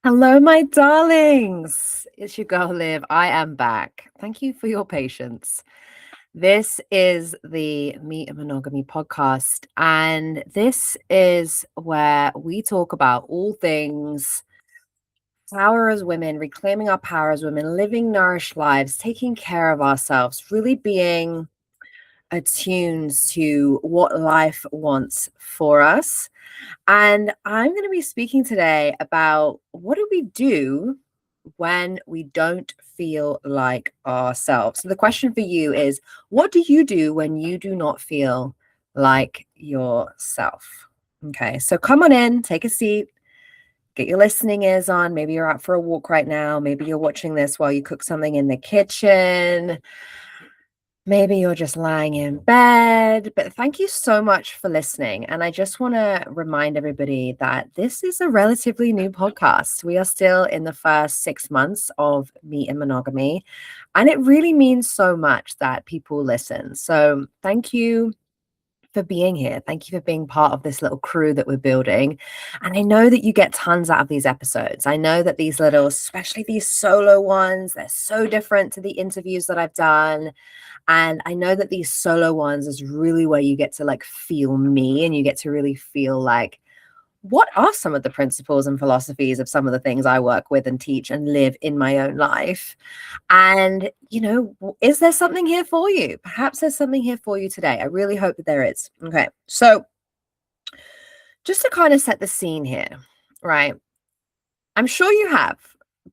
Hello, my darlings. It's your girl, Liv. I am back. Thank you for your patience. This is the Meet and Monogamy podcast, and this is where we talk about all things power as women, reclaiming our power as women, living nourished lives, taking care of ourselves, really being attuned to what life wants for us. And I'm going to be speaking today about what do we do when we don't feel like ourselves. So the question for you is, what do you do when you do not feel like yourself? Okay, so come on in, take a seat, get your listening ears on. Maybe you're out for a walk right now. Maybe you're watching this while you cook something in the kitchen. Maybe you're just lying in bed, but thank you so much for listening. And I just want to remind everybody that this is a relatively new podcast. We are still in the first 6 months of Meet and Monogamy, and it really means so much that people listen. So thank you for being here. Thank you for being part of this little crew that we're building. And I know that you get tons out of these episodes. I know that these little, especially these solo ones, they're so different to the interviews that I've done. And I know that these solo ones is really where you get to like feel me, and you get to really feel like, what are some of the principles and philosophies of some of the things I work with and teach and live in my own life? And, is there something here for you? Perhaps there's something here for you today. I really hope that there is. Okay. So just to kind of set the scene here, right? I'm sure you have,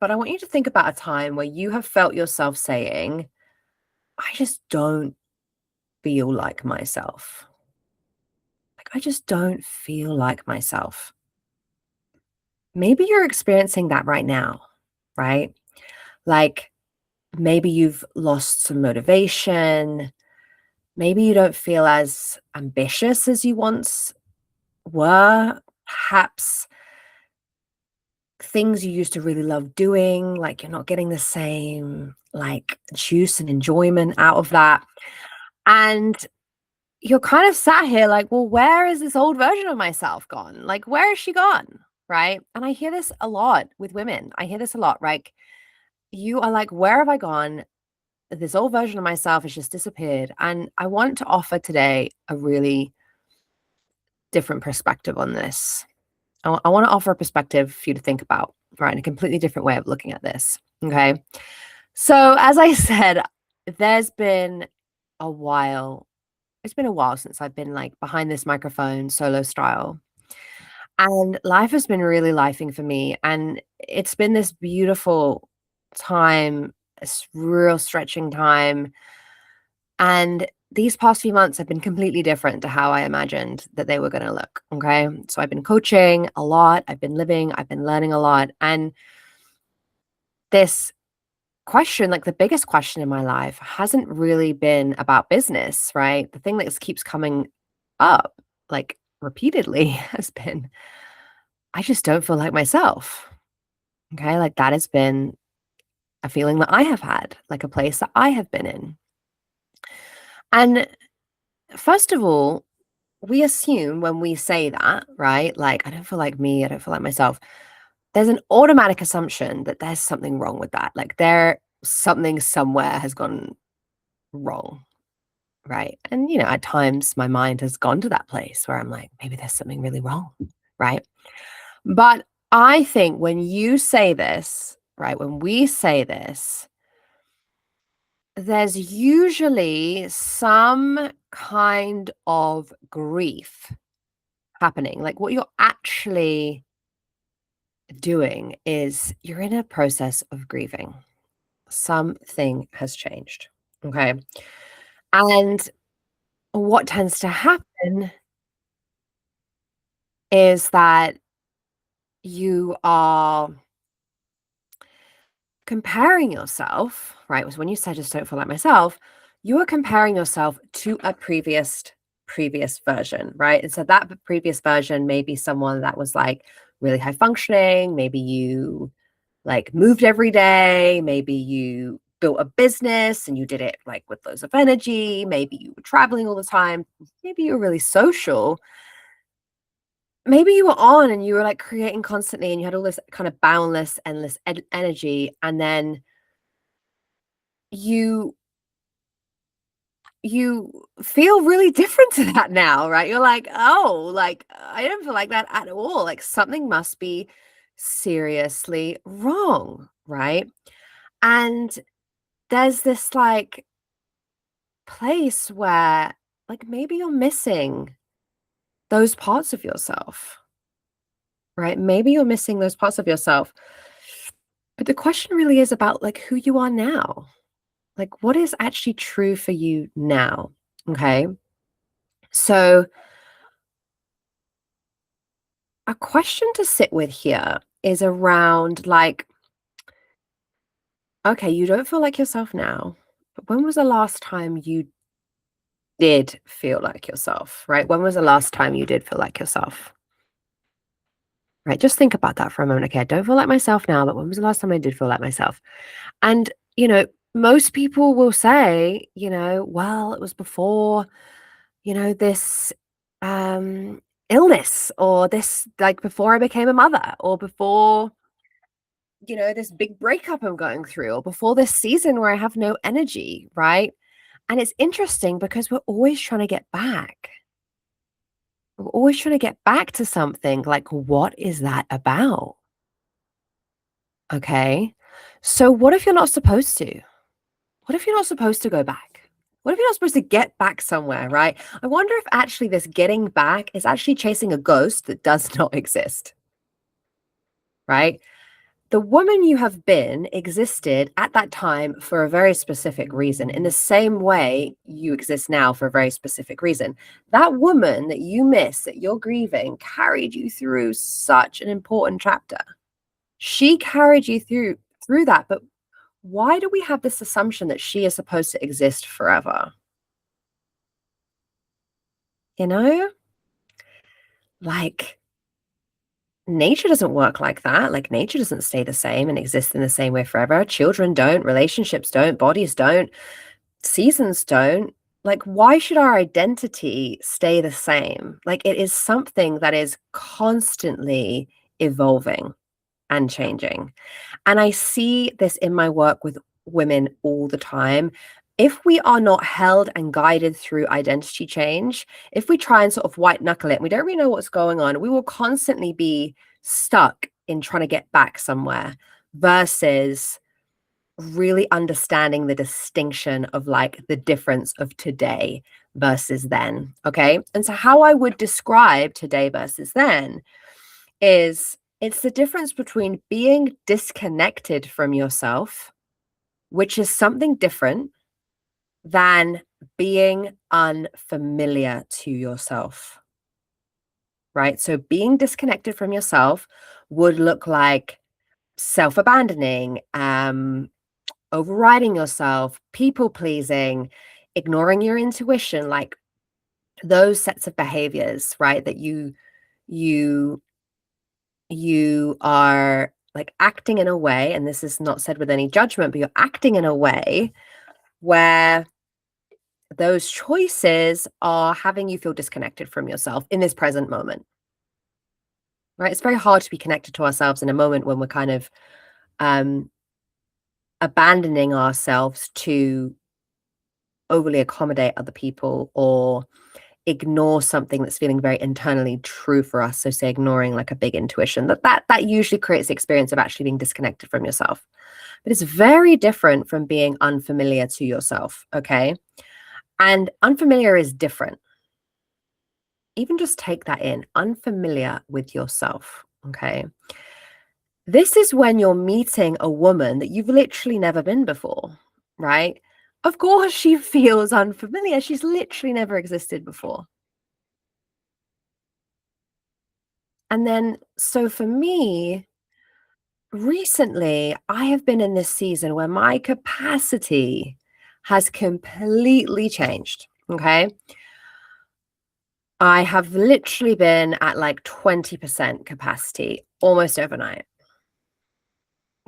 but I want you to think about a time where you have felt yourself saying, I just don't feel like myself. Like, I just don't feel like myself. Maybe you're experiencing that right now, right? Like, maybe you've lost some motivation. Maybe you don't feel as ambitious as you once were. Perhaps things you used to really love doing, like you're not getting the same like juice and enjoyment out of that. And you're kind of sat here like, well, where is this old version of myself gone? Like, where is she gone? Right. And I hear this a lot with women. I hear this a lot. Like, you are like, where have I gone? This old version of myself has just disappeared. And I want to offer today a really different perspective on this. I want to offer a perspective for you to think about, right? A completely different way of looking at this. Okay. So, as I said, there's been a while. It's been a while since I've been like behind this microphone solo style. And life has been really lifing for me. And it's been this beautiful time, this real stretching time. And these past few months have been completely different to how I imagined that they were going to look. Okay. So I've been coaching a lot. I've been learning a lot. And this question, like the biggest question in my life, hasn't really been about business, right? The thing that keeps coming up like repeatedly has been, I just don't feel like myself. Okay. Like that has been a feeling that I have had, like a place that I have been in. And first of all, we assume when we say that, right? Like, I don't feel like me, I don't feel like myself. There's an automatic assumption that there's something wrong with that. Like, something somewhere has gone wrong, right? And, at times my mind has gone to that place where I'm like, maybe there's something really wrong, right? But I think when you say this, right, when we say this, there's usually some kind of grief happening. Like what you're actually doing is you're in a process of grieving. Something has changed. Okay. And what tends to happen is that you are comparing yourself, right? Was when you said just don't feel like myself, you are comparing yourself to a previous version, right? And so that previous version may be someone that was like really high functioning. Maybe you like moved every day. Maybe you built a business and you did it like with loads of energy. Maybe you were traveling all the time. Maybe you were really social. maybe you were on and you were like creating constantly and you had all this kind of boundless, endless energy, and then you you feel really different to that now, right? You're like, oh, like I don't feel like that at all. Like something must be seriously wrong, right? And there's this like place where like maybe you're missing those parts of yourself, right? Maybe you're missing those parts of yourself. But the question really is about like who you are now. Like what is actually true for you now? Okay. So, a question to sit with here is around like, okay, you don't feel like yourself now, but when was the last time you did feel like yourself, right? When was the last time you did feel like yourself? Right? Just think about that for a moment. Okay, I don't feel like myself now, but when was the last time I did feel like myself? And, most people will say, well, it was before, this um illness, or this like before I became a mother, or before this big breakup I'm going through, or before this season where I have no energy, right? And it's interesting because we're always trying to get back. We're always trying to get back to something. Like, what is that about? Okay. So, what if you're not supposed to? What if you're not supposed to go back? What if you're not supposed to get back somewhere, right? I wonder if actually this getting back is actually chasing a ghost that does not exist, right? The woman you have been existed at that time for a very specific reason, in the same way you exist now for a very specific reason. That woman that you miss, that you're grieving, carried you through such an important chapter. She carried you through that, but why do we have this assumption that she is supposed to exist forever? You know? Like, nature doesn't work like that. Like, nature doesn't stay the same and exist in the same way forever. Children don't, relationships don't, bodies don't, seasons don't. Like, why should our identity stay the same? Like, it is something that is constantly evolving and changing. And I see this in my work with women all the time. If we are not held and guided through identity change, if we try and sort of white knuckle it, and we don't really know what's going on, we will constantly be stuck in trying to get back somewhere versus really understanding the distinction of like the difference of today versus then. Okay. And so, how I would describe today versus then is it's the difference between being disconnected from yourself, which is something different than being unfamiliar to yourself, right? So being disconnected from yourself would look like self-abandoning, overriding yourself, people pleasing, ignoring your intuition, like those sets of behaviors, right? That you you are like acting in a way, and this is not said with any judgment, but you're acting in a way where those choices are having you feel disconnected from yourself in this present moment, right? It's very hard to be connected to ourselves in a moment when we're kind of um, abandoning ourselves to overly accommodate other people or ignore something that's feeling very internally true for us. So say ignoring like a big intuition, that usually creates the experience of actually being disconnected from yourself. But it's very different from being unfamiliar to yourself. Okay. And unfamiliar is different. Even just take that in, unfamiliar with yourself. Okay. This is when you're meeting a woman that you've literally never been before, right? Of course, she feels unfamiliar. She's literally never existed before. And then, so for me, recently, I have been in this season where my capacity has completely changed. Okay. I have literally been at like 20% capacity almost overnight.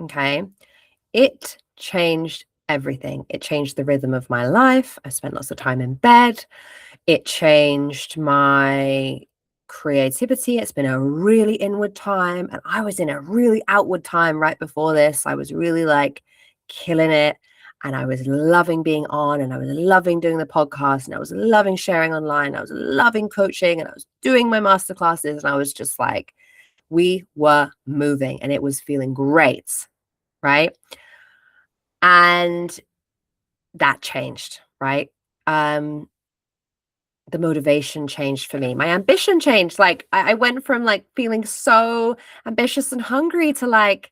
Okay. It changed everything. It changed the rhythm of my life. I spent lots of time in bed. It changed my creativity. It's been a really inward time. And I was in a really outward time right before this. I was really like killing it. And I was loving being on, and I was loving doing the podcast, and I was loving sharing online. I was loving coaching, and I was doing my master classes. And I was just like, we were moving, and it was feeling great. Right. And that changed. Right. The motivation changed for me. My ambition changed. Like I went from like feeling so ambitious and hungry to like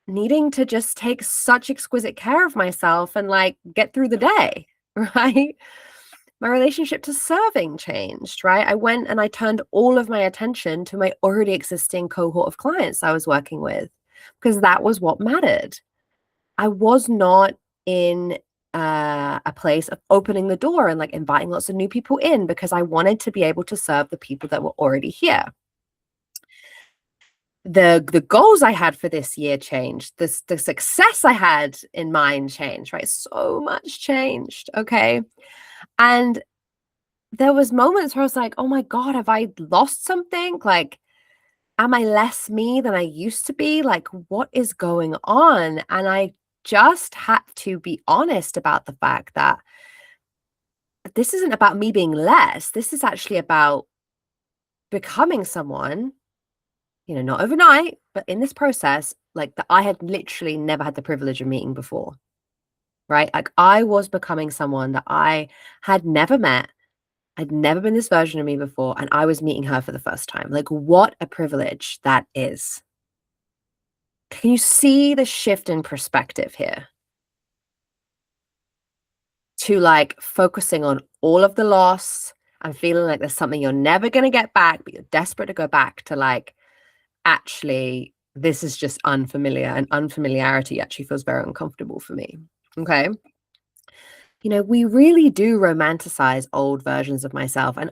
needing to just take such exquisite care of myself and like get through the day, right? My relationship to serving changed, right? I went and I turned all of my attention to my already existing cohort of clients I was working with, because that was what mattered. I was not in a place of opening the door and like inviting lots of new people in, because I wanted to be able to serve the people that were already here. The goals I had for this year changed. The success I had in mind changed, right? So much changed. Okay. And there was moments where I was like, oh my God, have I lost something? Like, am I less me than I used to be? Like, what is going on? And I just had to be honest about the fact that this isn't about me being less. This is actually about becoming someone, not overnight, but in this process, like that I had literally never had the privilege of meeting before, right? Like I was becoming someone that I had never met. I'd never been this version of me before, and I was meeting her for the first time. Like, what a privilege that is. Can you see the shift in perspective here? To like focusing on all of the loss and feeling like there's something you're never going to get back, but you're desperate to go back to, like, actually, this is just unfamiliar, and unfamiliarity actually feels very uncomfortable for me. Okay. We really do romanticize old versions of myself, and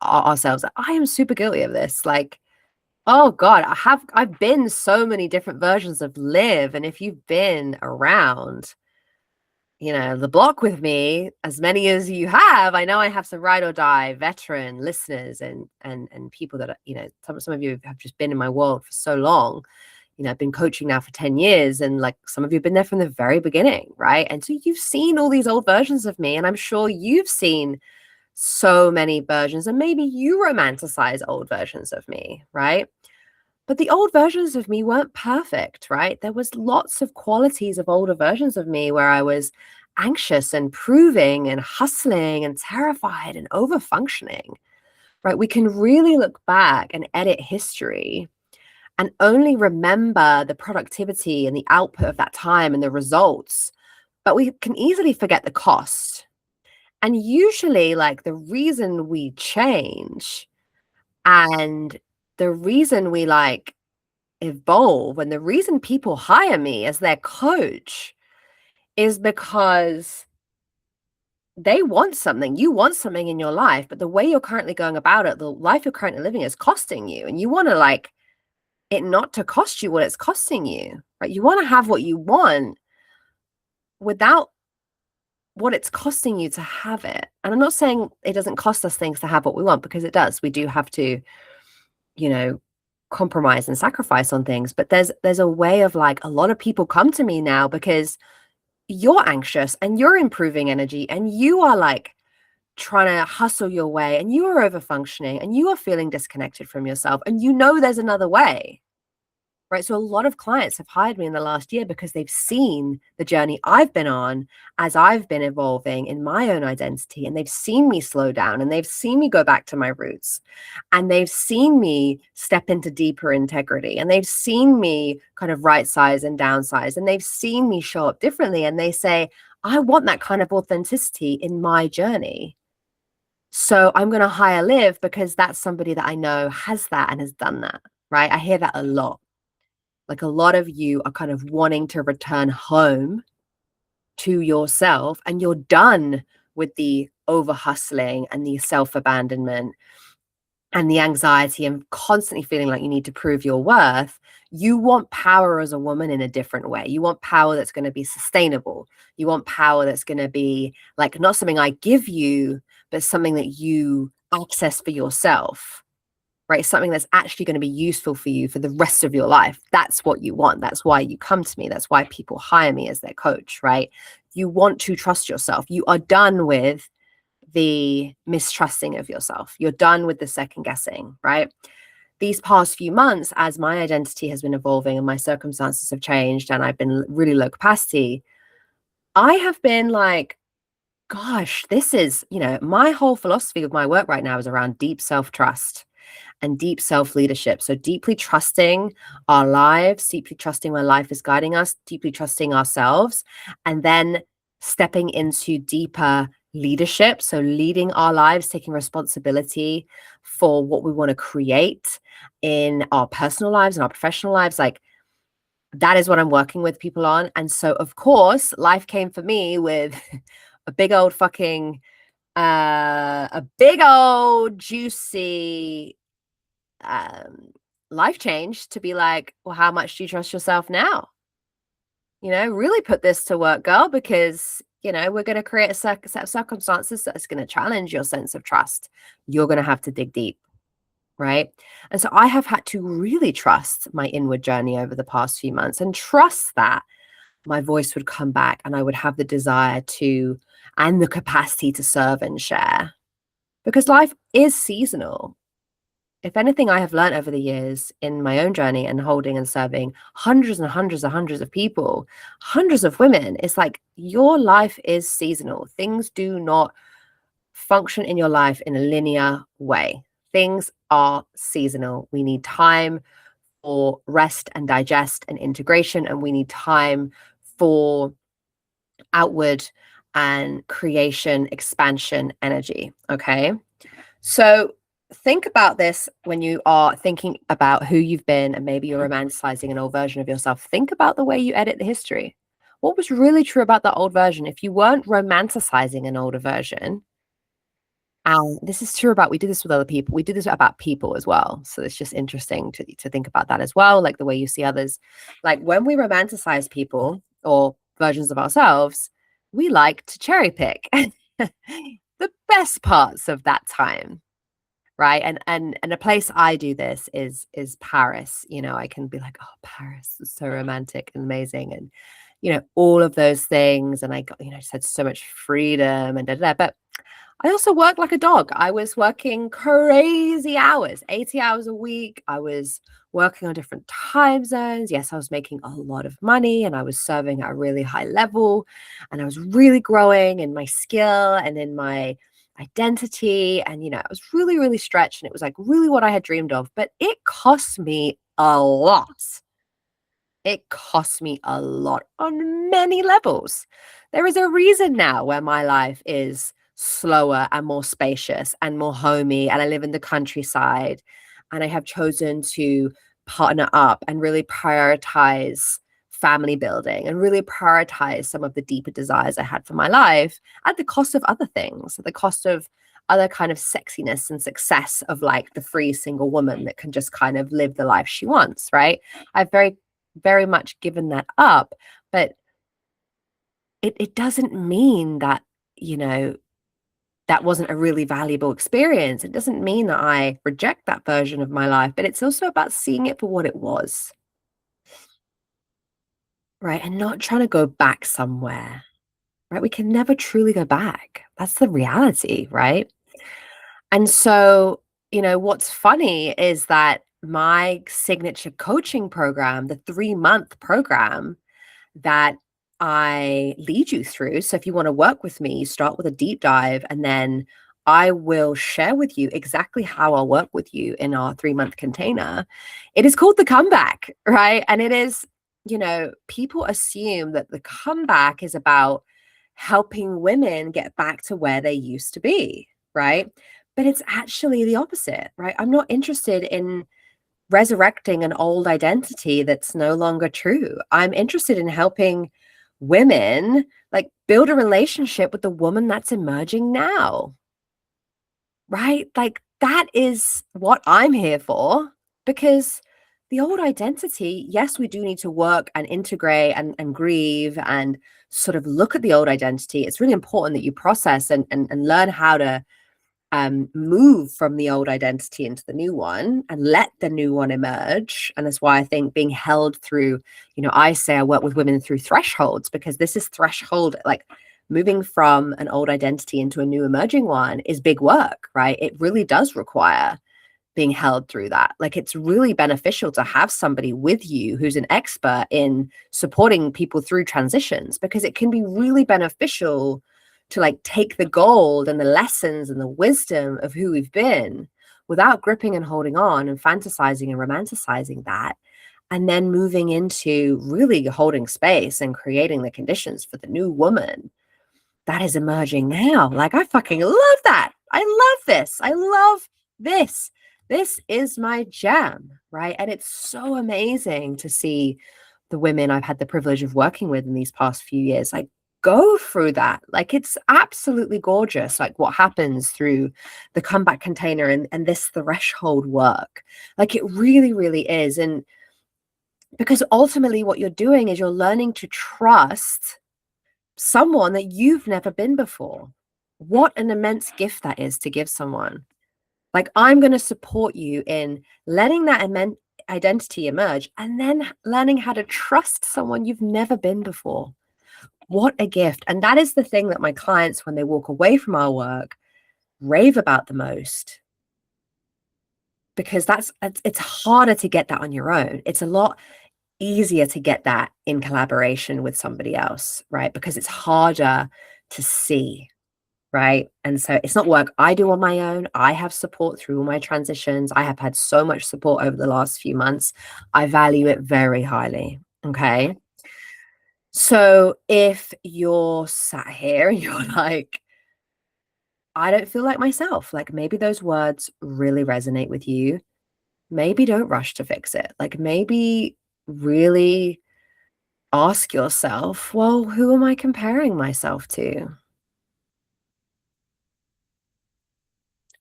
ourselves. I am super guilty of this. Like, oh God, I've been so many different versions of Liv. And if you've been around, the block with me, as many as you have, I know I have some ride or die veteran listeners and people that are, some of you have just been in my world for so long. I've been coaching now for 10 years, and like some of you have been there from the very beginning, right? And so you've seen all these old versions of me, and I'm sure you've seen so many versions, and maybe you romanticize old versions of me, right? But the old versions of me weren't perfect, right? There was lots of qualities of older versions of me where I was anxious and proving and hustling and terrified and over functioning, right? We can really look back and edit history and only remember the productivity and the output of that time and the results, but we can easily forget the cost. And usually, like, the reason we change and the reason we like evolve and the reason people hire me as their coach is because they want something. You want something in your life, but the way you're currently going about it, the life you're currently living is costing you. And you want to like it not to cost you what it's costing you, right? You want to have what you want without what it's costing you to have it. And I'm not saying it doesn't cost us things to have what we want, because it does. We do have to, compromise and sacrifice on things. But there's a way of like, a lot of people come to me now because you're anxious and you're improving energy and you are like trying to hustle your way and you are over functioning and you are feeling disconnected from yourself, and there's another way. Right. So a lot of clients have hired me in the last year because they've seen the journey I've been on as I've been evolving in my own identity. And they've seen me slow down, and they've seen me go back to my roots, and they've seen me step into deeper integrity, and they've seen me kind of right size and downsize, and they've seen me show up differently. And they say, I want that kind of authenticity in my journey. So I'm going to hire Liv because that's somebody that I know has that and has done that. Right. I hear that a lot. Like, a lot of you are kind of wanting to return home to yourself, and you're done with the over hustling and the self-abandonment and the anxiety and constantly feeling like you need to prove your worth. You want power as a woman in a different way. You want power that's going to be sustainable. You want power that's going to be like not something I give you, but something that you access for yourself, right? Something that's actually going to be useful for you for the rest of your life. That's what you want. That's why you come to me. That's why people hire me as their coach, right? You want to trust yourself. You are done with the mistrusting of yourself. You're done with the second guessing, right? These past few months, as my identity has been evolving and my circumstances have changed and I've been really low capacity, I have been like, gosh, this is, my whole philosophy of my work right now is around deep self-trust and deep self-leadership. So deeply trusting our lives, deeply trusting where life is guiding us, deeply trusting ourselves, and then stepping into deeper leadership. So leading our lives, taking responsibility for what we want to create in our personal lives and our professional lives. Like, that is what I'm working with people on. And so, of course, life came for me with a big old fucking, a big old juicy life change to be like, well, how much do you trust yourself now? Really put this to work, girl, because, we're going to create a set of circumstances that's going to challenge your sense of trust. You're going to have to dig deep. Right. And so I have had to really trust my inward journey over the past few months and trust that my voice would come back and I would have the desire to and the capacity to serve and share, because life is seasonal. If anything, I have learned over the years in my own journey and holding and serving hundreds and hundreds and hundreds of people, hundreds of women, it's like your life is seasonal. Things do not function in your life in a linear way. Things are seasonal. We need time for rest and digest and integration, and we need time for outward and creation, expansion, energy. Okay. So think about this when you are thinking about who you've been and maybe you're romanticizing an old version of yourself. Think about the way you edit the history. What was really true about that old version? If you weren't romanticizing an older version, and this is true about, we do this with other people. We do this about people as well. So it's just interesting to think about that as well. Like the way you see others, like when we romanticize people or versions of ourselves, we like to cherry pick the best parts of that time. Right. And a place I do this is Paris. I can be like, oh, Paris is so romantic and amazing. And, all of those things. And I got, just had so much freedom and but I also worked like a dog. I was working crazy hours, 80 hours a week. I was working on different time zones. Yes, I was making a lot of money and I was serving at a really high level. And I was really growing in my skill and in my identity. And, I was really, really stretched. And it was like really what I had dreamed of. But it cost me a lot. It cost me a lot on many levels. There is a reason now where my life is slower and more spacious and more homey, and I live in the countryside, and I have chosen to partner up and really prioritize family building and really prioritize some of the deeper desires I had for my life at the cost of other things, at the cost of other kind of sexiness and success of like the free single woman that can just kind of live the life she wants, right? I've very much given that up, but it doesn't mean that, that wasn't a really valuable experience. It doesn't mean that I reject that version of my life, but it's also about seeing it for what it was, right? And not trying to go back somewhere, right? We can never truly go back. That's the reality, right? And so, what's funny is that my signature coaching program, the 3-month program that I lead you through. So if you want to work with me, you start with a deep dive, and then I will share with you exactly how I'll work with you in our 3-month container. It is called the comeback, right? And it is, people assume that the comeback is about helping women get back to where they used to be, right? But it's actually the opposite, right? I'm not interested in resurrecting an old identity that's no longer true. I'm interested in helping women like build a relationship with the woman that's emerging now, right? Like that is what I'm here for, because the old identity, yes, we do need to work and integrate and grieve and sort of look at the old identity. It's really important that you process and learn how to move from the old identity into the new one and let the new one emerge. And that's why I think being held through, I say I work with women through thresholds, because this is threshold, like moving from an old identity into a new emerging one is big work, right? It really does require being held through that. Like, it's really beneficial to have somebody with you who's an expert in supporting people through transitions, because it can be really beneficial to like take the gold and the lessons and the wisdom of who we've been without gripping and holding on and fantasizing and romanticizing that, and then moving into really holding space and creating the conditions for the new woman that is emerging now. Like, I fucking love that. I love this. I love this. This is my jam, right? And it's so amazing to see the women I've had the privilege of working with in these past few years, like, go through that. Like, it's absolutely gorgeous, like what happens through the comeback container and this threshold work. Like, it really, really is. And because ultimately what you're doing is you're learning to trust someone that you've never been before. What an immense gift that is to give someone. Like, I'm going to support you in letting that identity emerge and then learning how to trust someone you've never been before. What a gift. And that is the thing that my clients, when they walk away from our work, rave about the most, because it's harder to get that on your own. It's a lot easier to get that in collaboration with somebody else, right? Because it's harder to see, right? And so it's not work I do on my own. I have support through all my transitions. I have had so much support over the last few months. I value it very highly. Okay. So if you're sat here and you're like, I don't feel like myself, like maybe those words really resonate with you, maybe don't rush to fix it. Like, maybe really ask yourself, well, who am I comparing myself to?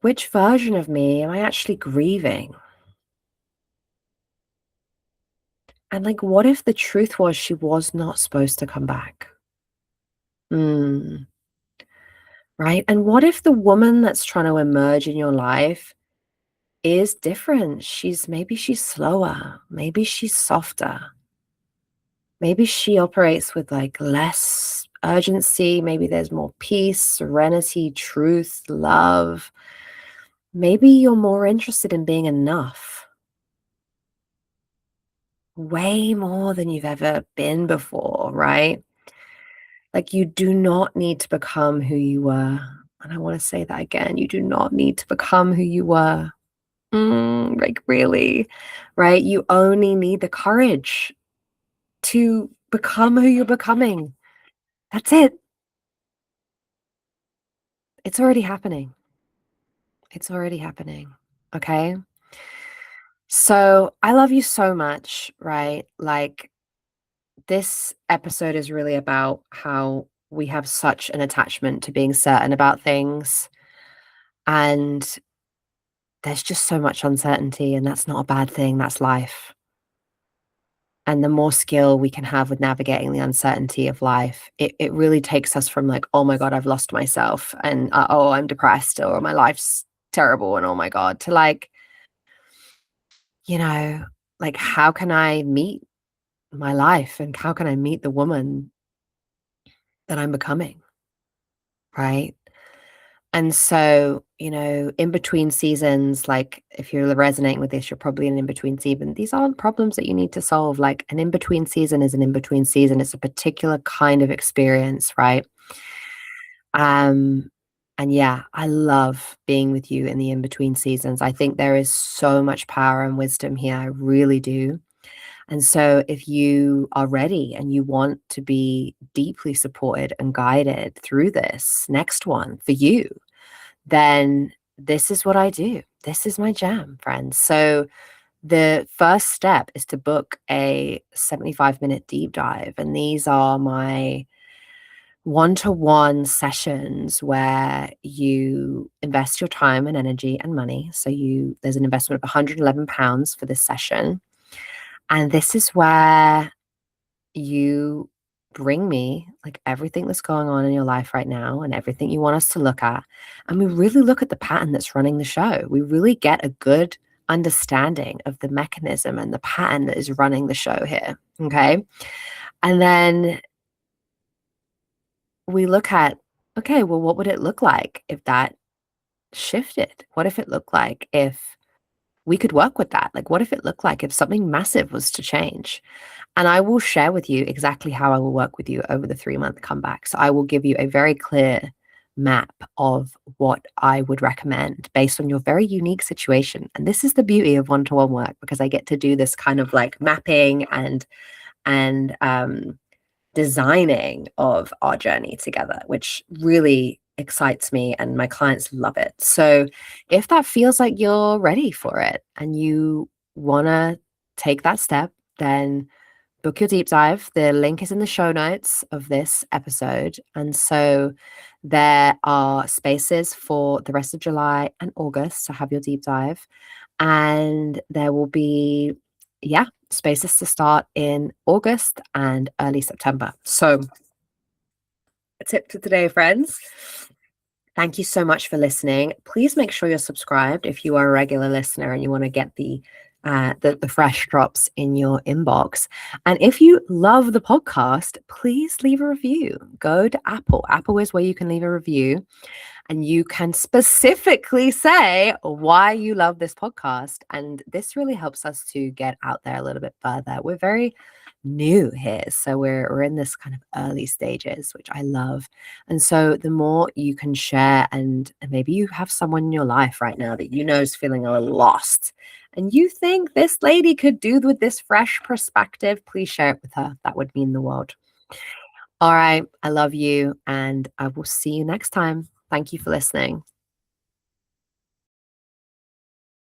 Which version of me am I actually grieving? And like, what if the truth was she was not supposed to come back? Mm, right? And what if the woman that's trying to emerge in your life is different? Maybe she's slower. Maybe she's softer. Maybe she operates with like less urgency. Maybe there's more peace, serenity, truth, love. Maybe you're more interested in being enough, way more than you've ever been before, right? Like, you do not need to become who you were. And I want to say that again. You do not need to become who you were. Like, really, right? You only need the courage to become who you're becoming. That's it. It's already happening. It's already happening. Okay. So I love you so much, right? Like, this episode is really about how we have such an attachment to being certain about things. And there's just so much uncertainty, and that's not a bad thing. That's life. And the more skill we can have with navigating the uncertainty of life, it really takes us from like, oh my God, I've lost myself, and oh, I'm depressed, or my life's terrible, and oh my God, to like, you know, like, how can I meet my life, and how can I meet the woman that I'm becoming? Right. And so, in between seasons, like, if you're resonating with this, you're probably in between season. These aren't problems that you need to solve. Like, an in between season is an in between season. It's a particular kind of experience, right? Um, and yeah, I love being with you in the in between seasons. I think there is so much power and wisdom here. I really do. And so, if you are ready and you want to be deeply supported and guided through this next one for you, then this is what I do. This is my jam, friends. So the first step is to book a 75-minute deep dive. And these are my one-to-one sessions where you invest your time and energy and money. So there's an investment of £111 for this session. And this is where you bring me like everything that's going on in your life right now and everything you want us to look at. And we really look at the pattern that's running the show. We really get a good understanding of the mechanism and the pattern that is running the show here. Okay. And then we look at, okay, well, what would it look like if that shifted? What if it looked like if we could work with that? Like, what if it looked like if something massive was to change? And I will share with you exactly how I will work with you over the 3-month comeback. So I will give you a very clear map of what I would recommend based on your very unique situation. And this is the beauty of one-to-one work, because I get to do this kind of like mapping and designing of our journey together, which really excites me and my clients love it. So if that feels like you're ready for it and you want to take that step, then book your deep dive. The link is in the show notes of this episode. And so there are spaces for the rest of July and August to have your deep dive. And there will be, yeah, spaces to start in August and early September. So, a tip to today, friends. Thank you so much for listening. Please make sure you're subscribed if you are a regular listener and you want to get the fresh drops in your inbox. And if you love the podcast, please leave a review. Go to Apple. Apple is where you can leave a review. And you can specifically say why you love this podcast. And this really helps us to get out there a little bit further. We're very new here. So we're in this kind of early stages, which I love. And so the more you can share, and maybe you have someone in your life right now that you know is feeling a little lost, and you think this lady could do with this fresh perspective, please share it with her. That would mean the world. All right. I love you, and I will see you next time. Thank you for listening.